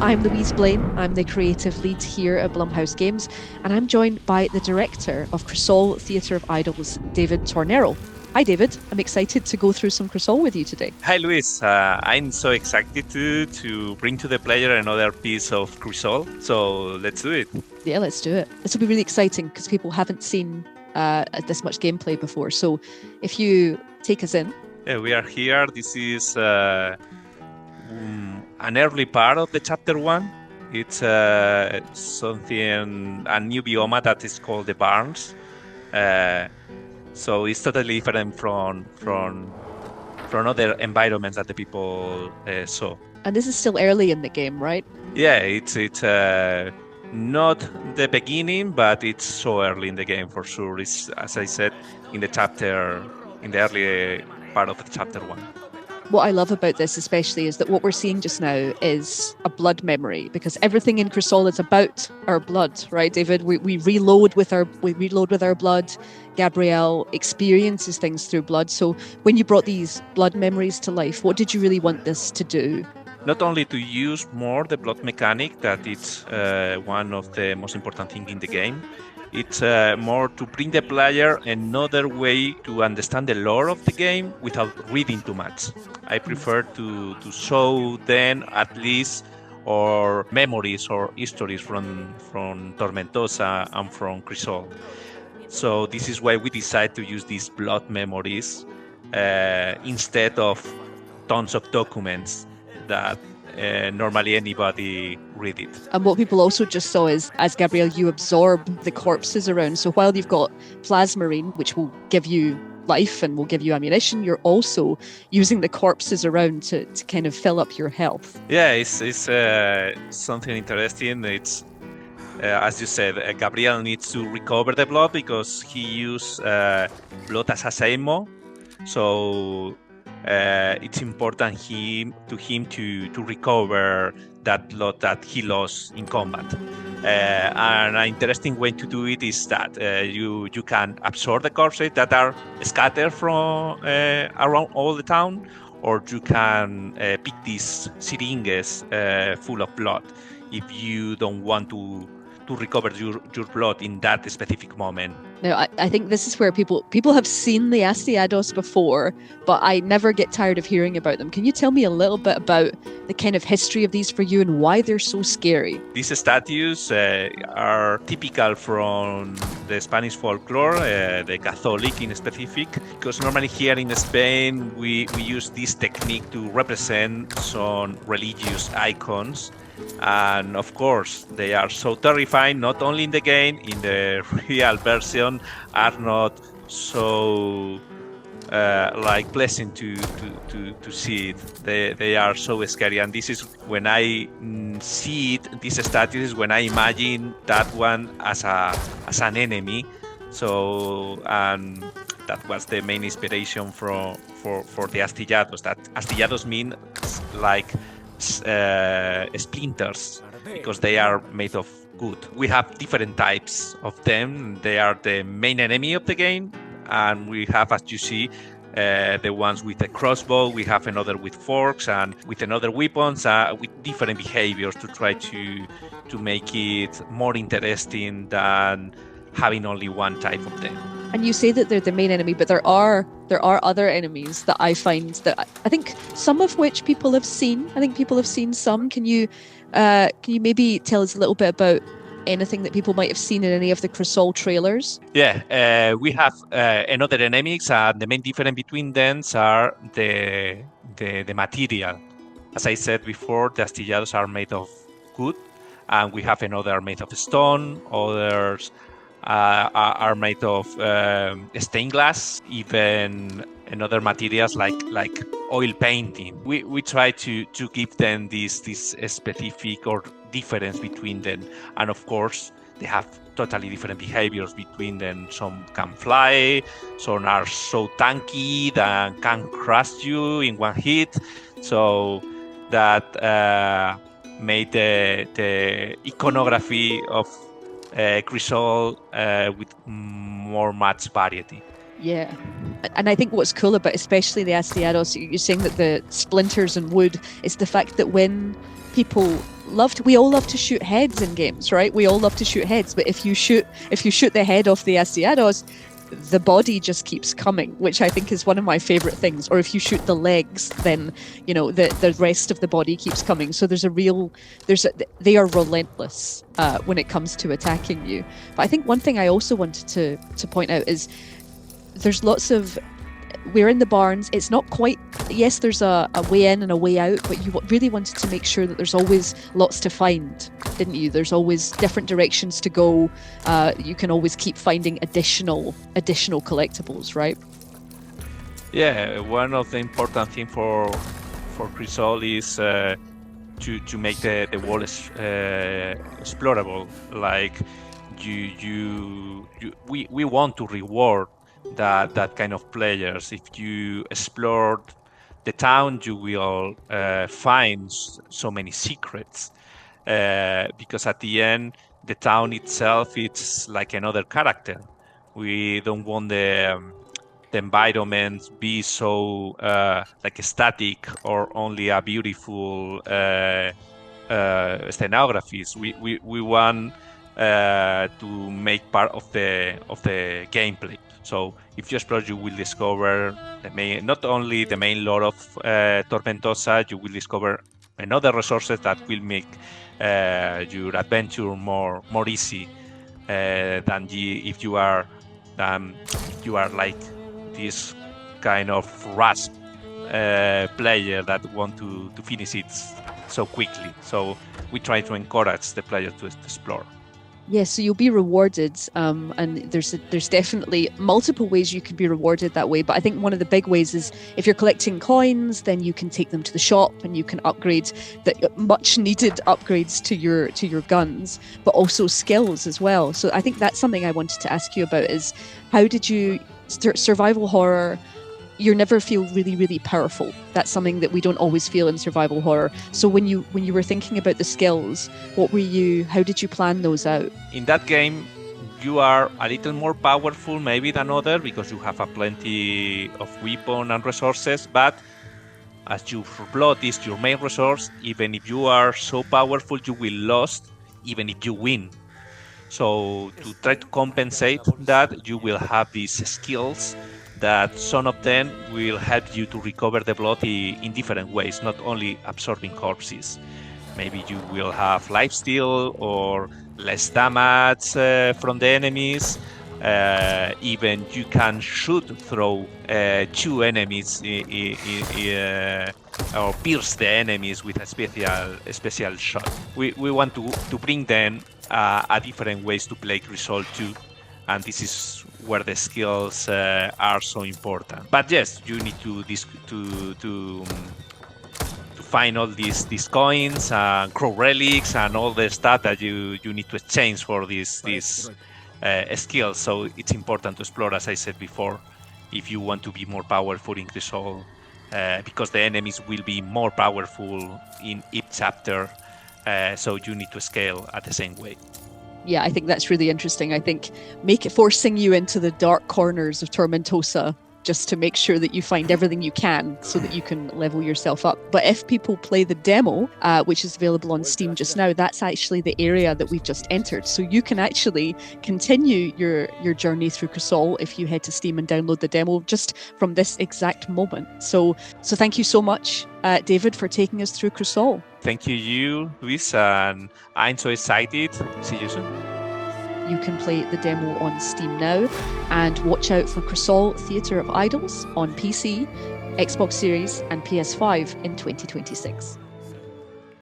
I'm Louise Blaine. I'm the creative lead here at Blumhouse Games, and I'm joined by the director of Crisol Theatre of Idols, David Tornero. Hi, David. I'm excited to go through some Crisol with you today. Hi, Luis. I'm so excited to bring to the player another piece of Crisol. So let's do it. Yeah, let's do it. This will be really exciting because people haven't seen this much gameplay before. So if you take us in. Yeah, we are here. This is an early part of the chapter 1. It's a new biome that is called the Barns. So it's totally different from other environments that the people saw. And this is still early in the game, right? Yeah, it's not the beginning, but it's so early in the game for sure. It's, as I said, in the early part of the chapter 1. What I love about this especially is that what we're seeing just now is a blood memory, because everything in Crisol is about our blood, right, David? We reload with our blood. Gabrielle experiences things through blood. So when you brought these blood memories to life, what did you really want this to do? Not only to use more the blood mechanic, that it's one of the most important things in the game. It's more to bring the player another way to understand the lore of the game without reading too much. I prefer to show them at least or memories or histories from Tormentosa and from Crisol. So this is why we decide to use these blood memories instead of tons of documents that normally anybody read it. And what people also just saw is, as Gabrielle, you absorb the corpses around. So while you've got Plasmarine, which will give you life and will give you ammunition, you're also using the corpses around to kind of fill up your health. Yeah, it's something interesting. It's as you said, Gabriel needs to recover the blood because he used blood as a ammo. So it's important to him to recover that blood that he lost in combat. And an interesting way to do it is that you can absorb the corpses that are scattered from around all the town, or you can pick these syringes full of blood if you don't want to recover your blood in that specific moment. Now, I think this is where people have seen the Astyados before, but I never get tired of hearing about them. Can you tell me a little bit about the kind of history of these for you and why they're so scary? These statues are typical from the Spanish folklore, the Catholic in specific, because normally here in Spain we use this technique to represent some religious icons. And of course, they are so terrifying, not only in the game, in the real version, are not so pleasant to see it. They are so scary, and this is when I see it. These statues, when I imagine that one as an enemy. So that was the main inspiration for the Astillados. That Astillados means like splinters, because they are made of wood. We have different types of them. They are the main enemy of the game, and we have, as you see, the ones with the crossbow. We have another with forks and with another weapons with different behaviors to try to make it more interesting than having only one type of them. And you say that they're the main enemy, but there are other enemies that I find that I think some of which people have seen. I think people have seen some. Can you maybe tell us a little bit about anything that people might have seen in any of the Crisol trailers? Yeah, we have another enemies, and the main difference between them are the material. As I said before, the Astillados are made of wood, and we have another made of stone. Others are made of stained glass, even another materials like oil painting. We try to give them this specific or difference between them, and of course they have totally different behaviors between them. Some can fly, some are so tanky that can crush you in one hit. So that made the iconography of Crisol with much variety. Yeah. And I think what's cool about especially the Astillados, you're saying that the splinters and wood, is the fact that when people we all love to shoot heads in games, right? We all love to shoot heads, but if you shoot the head off the Astillero, the body just keeps coming, which I think is one of my favorite things. Or if you shoot the legs, then the rest of the body keeps coming. So they are relentless when it comes to attacking you. But I think one thing I also wanted to point out is there's we're in the barns. It's not quite, yes, there's a way in and a way out, but you really wanted to make sure that there's always lots to find, didn't you? There's always different directions to go. You can always keep finding additional collectibles, right? Yeah, one of the important things for Crisol is to make the world explorable. Like we want to reward that kind of players. If you explore the town, you will find so many secrets, because at the end the town itself, it's like another character. We don't want the environment be so like static or only a beautiful scenographies. We want to make part of the gameplay. So if you explore, you will discover not only the main lore of Tormentosa, you will discover another resources that will make your adventure more easy than if you are like this kind of rush player that want to finish it so quickly. So we try to encourage the player to explore. Yes, so you'll be rewarded, and there's definitely multiple ways you can be rewarded that way. But I think one of the big ways is if you're collecting coins, then you can take them to the shop and you can upgrade the much needed upgrades to your guns, but also skills as well. So I think that's something I wanted to ask you about is how did you survival horror? You never feel really, really powerful. That's something that we don't always feel in survival horror. So when you were thinking about the skills, how did you plan those out? In that game, you are a little more powerful maybe than others because you have a plenty of weapon and resources, but as your blood is your main resource, even if you are so powerful, you will lose even if you win. So to try to compensate that, you will have these skills that some of them will help you to recover the blood in different ways, not only absorbing corpses. Maybe you will have lifesteal or less damage from the enemies. Even you can shoot through two enemies or pierce the enemies with a special shot. We want to bring them a different ways to play Crisol too, and this is where the skills are so important. But yes, you need to find all these coins and crow relics and all the stuff that you need to exchange for these skills. So it's important to explore, as I said before, if you want to be more powerful in Crisol, because the enemies will be more powerful in each chapter. So you need to scale at the same way. Yeah, I think that's really interesting. I think forcing you into the dark corners of Tormentosa just to make sure that you find everything you can so that you can level yourself up. But if people play the demo, which is available on Steam just now, that's actually the area that we've just entered. So you can actually continue your journey through Crisol if you head to Steam and download the demo just from this exact moment. So thank you so much, David, for taking us through Crisol. Thank you, Luis, and I'm so excited. See you soon. You can play the demo on Steam now, and watch out for Crisol Theatre of Idols on PC, Xbox Series and PS5 in 2026.